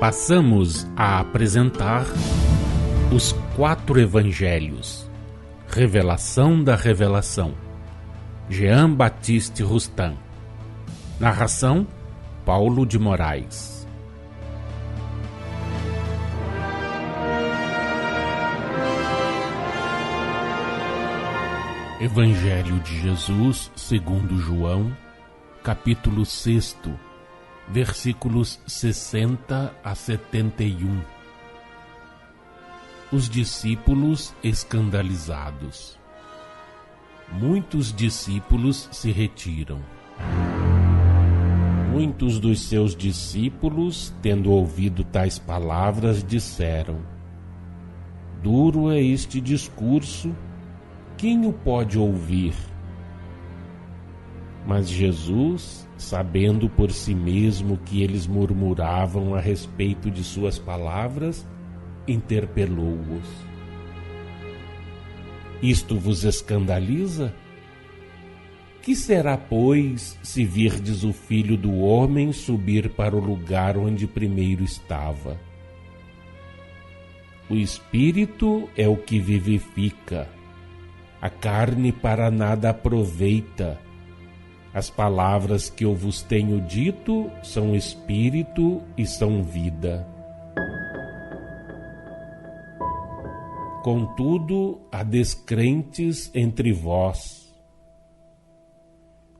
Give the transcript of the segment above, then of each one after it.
Passamos a apresentar os 4 Evangelhos, Revelação da Revelação, Jean Baptiste Rustin. Narração, Paulo de Moraes. Evangelho de Jesus segundo João, capítulo 6, versículos 60 a 71. Os discípulos escandalizados. Muitos discípulos se retiram. Muitos dos seus discípulos, tendo ouvido tais palavras, disseram: Duro é este discurso, quem o pode ouvir? Mas Jesus, sabendo por si mesmo que eles murmuravam a respeito de suas palavras, interpelou-os: Isto vos escandaliza? Que será, pois, se virdes o Filho do Homem subir para o lugar onde primeiro estava? O Espírito é o que vivifica, a carne para nada aproveita. As palavras que eu vos tenho dito são espírito e são vida. Contudo, há descrentes entre vós.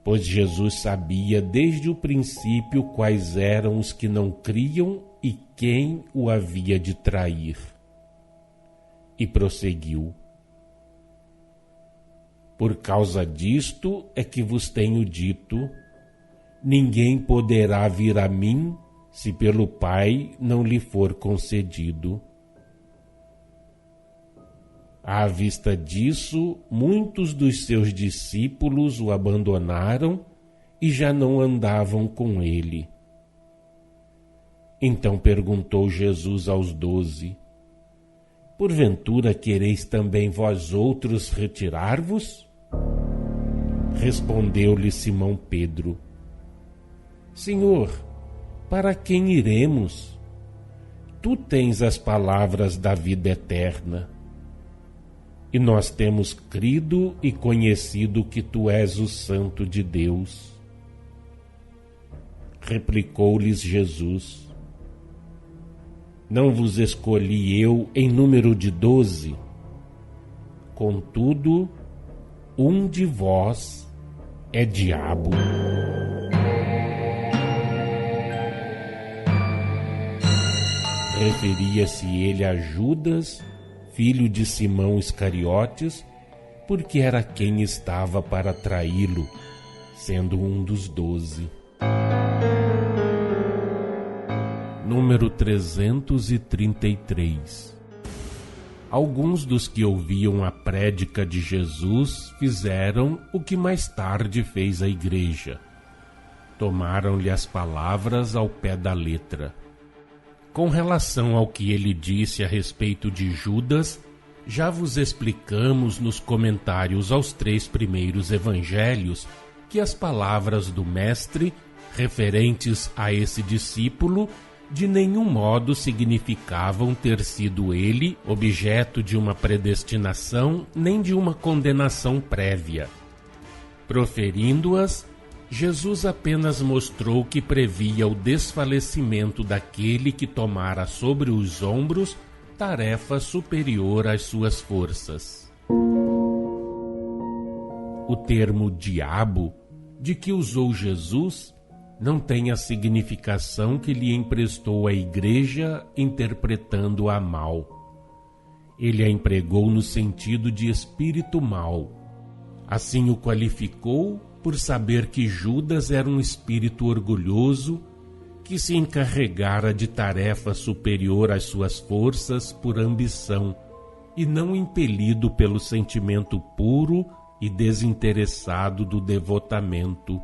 Pois Jesus sabia desde o princípio quais eram os que não criam e quem o havia de trair. E prosseguiu: Por causa disto é que vos tenho dito, ninguém poderá vir a mim se pelo Pai não lhe for concedido. À vista disso, muitos dos seus discípulos o abandonaram e já não andavam com ele. Então perguntou Jesus aos 12, Porventura quereis também vós outros retirar-vos? Respondeu-lhe Simão Pedro: Senhor, para quem iremos? Tu tens as palavras da vida eterna. E nós temos crido e conhecido que tu és o Santo de Deus. Replicou-lhes Jesus: Não vos escolhi eu em número de 12? Contudo, um de vós é diabo. Referia-se ele a Judas, filho de Simão Iscariotes, porque era quem estava para traí-lo, sendo um dos 12. Número 333. Alguns dos que ouviam a prédica de Jesus fizeram o que mais tarde fez a igreja. Tomaram-lhe as palavras ao pé da letra. Com relação ao que ele disse a respeito de Judas, já vos explicamos nos comentários aos 3 primeiros evangelhos que as palavras do Mestre, referentes a esse discípulo, de nenhum modo significavam ter sido ele objeto de uma predestinação nem de uma condenação prévia. Proferindo-as, Jesus apenas mostrou que previa o desfalecimento daquele que tomara sobre os ombros tarefa superior às suas forças. O termo diabo, de que usou Jesus, não tem a significação que lhe emprestou a igreja interpretando-a mal. Ele a empregou no sentido de espírito mau. Assim o qualificou por saber que Judas era um espírito orgulhoso que se encarregara de tarefa superior às suas forças por ambição e não impelido pelo sentimento puro e desinteressado do devotamento.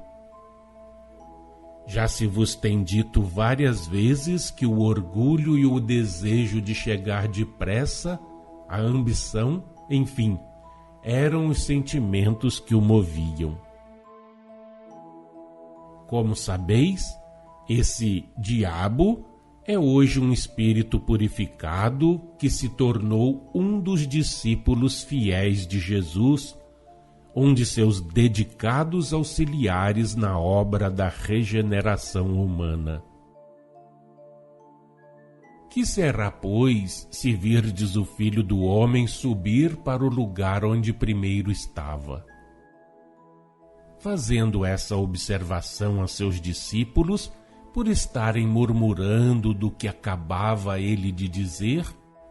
Já se vos tem dito várias vezes que o orgulho e o desejo de chegar depressa, a ambição, enfim, eram os sentimentos que o moviam. Como sabeis, esse diabo é hoje um espírito purificado que se tornou um dos discípulos fiéis de Jesus, um de seus dedicados auxiliares na obra da regeneração humana. Que será, pois, se virdes o Filho do Homem subir para o lugar onde primeiro estava? Fazendo essa observação a seus discípulos, por estarem murmurando do que acabava ele de dizer,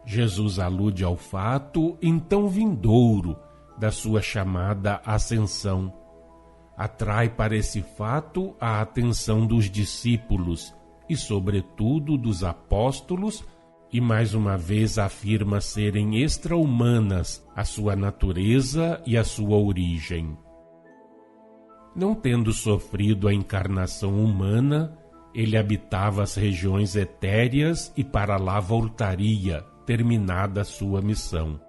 Jesus alude ao fato então vindouro da sua chamada ascensão. Atrai para esse fato a atenção dos discípulos e, sobretudo, dos apóstolos, e mais uma vez afirma serem extra-humanas a sua natureza e a sua origem. Não tendo sofrido a encarnação humana, ele habitava as regiões etéreas e para lá voltaria, terminada a sua missão.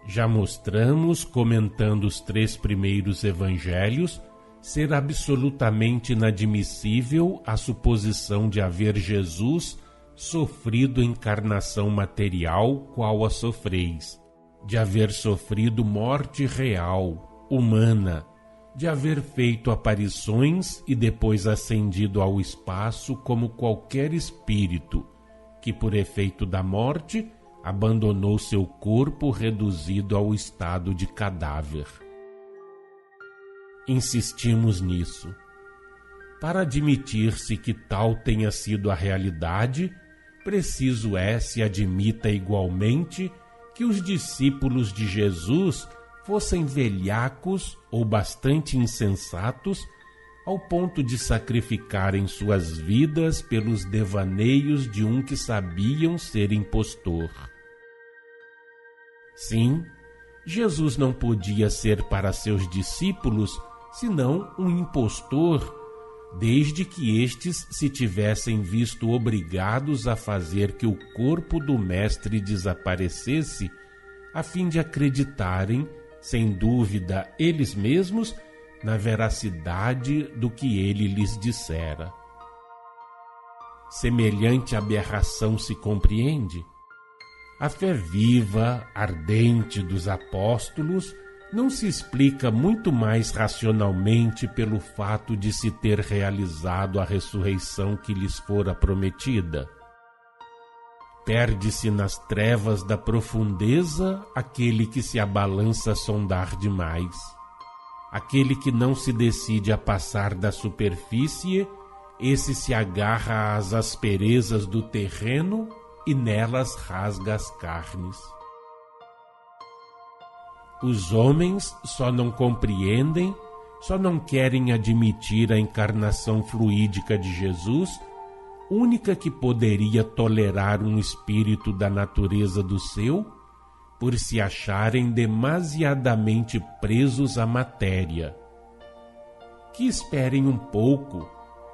Já mostramos, comentando os 3 primeiros evangelhos, ser absolutamente inadmissível a suposição de haver Jesus sofrido encarnação material qual a sofreis, de haver sofrido morte real, humana, de haver feito aparições e depois ascendido ao espaço como qualquer espírito que, por efeito da morte, abandonou seu corpo reduzido ao estado de cadáver. Insistimos nisso. Para admitir-se que tal tenha sido a realidade, preciso se admita igualmente que os discípulos de Jesus fossem velhacos ou bastante insensatos ao ponto de sacrificarem suas vidas pelos devaneios de um que sabiam ser impostor. Sim, Jesus não podia ser para seus discípulos senão um impostor, desde que estes se tivessem visto obrigados a fazer que o corpo do Mestre desaparecesse, a fim de acreditarem, sem dúvida eles mesmos, na veracidade do que ele lhes dissera. Semelhante aberração se compreende? A fé viva, ardente dos apóstolos não se explica muito mais racionalmente pelo fato de se ter realizado a ressurreição que lhes fora prometida. Perde-se nas trevas da profundeza aquele que se abalança a sondar demais, aquele que não se decide a passar da superfície, esse se agarra às asperezas do terreno e nelas rasga as carnes. Os homens só não compreendem, só não querem admitir a encarnação fluídica de Jesus, única que poderia tolerar um espírito da natureza do seu, por se acharem demasiadamente presos à matéria. Que esperem um pouco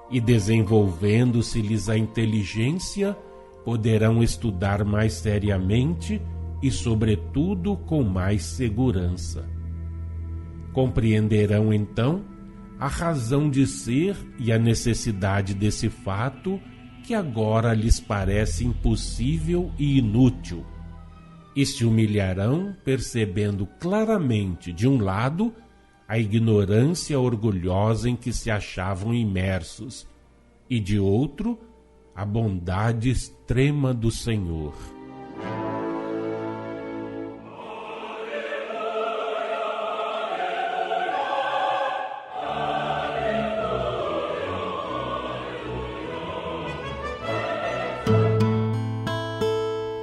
e, desenvolvendo-se-lhes a inteligência, poderão estudar mais seriamente e, sobretudo, com mais segurança. Compreenderão, então, a razão de ser e a necessidade desse fato que agora lhes parece impossível e inútil, e se humilharão percebendo claramente, de um lado, a ignorância orgulhosa em que se achavam imersos, e de outro, a bondade extrema do Senhor.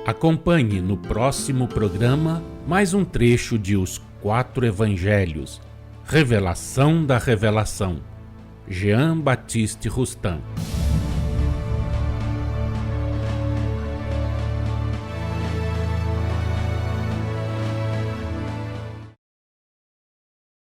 Acompanhe no próximo programa mais um trecho de Os 4 Evangelhos, Revelação da Revelação, Jean Baptiste Rustin.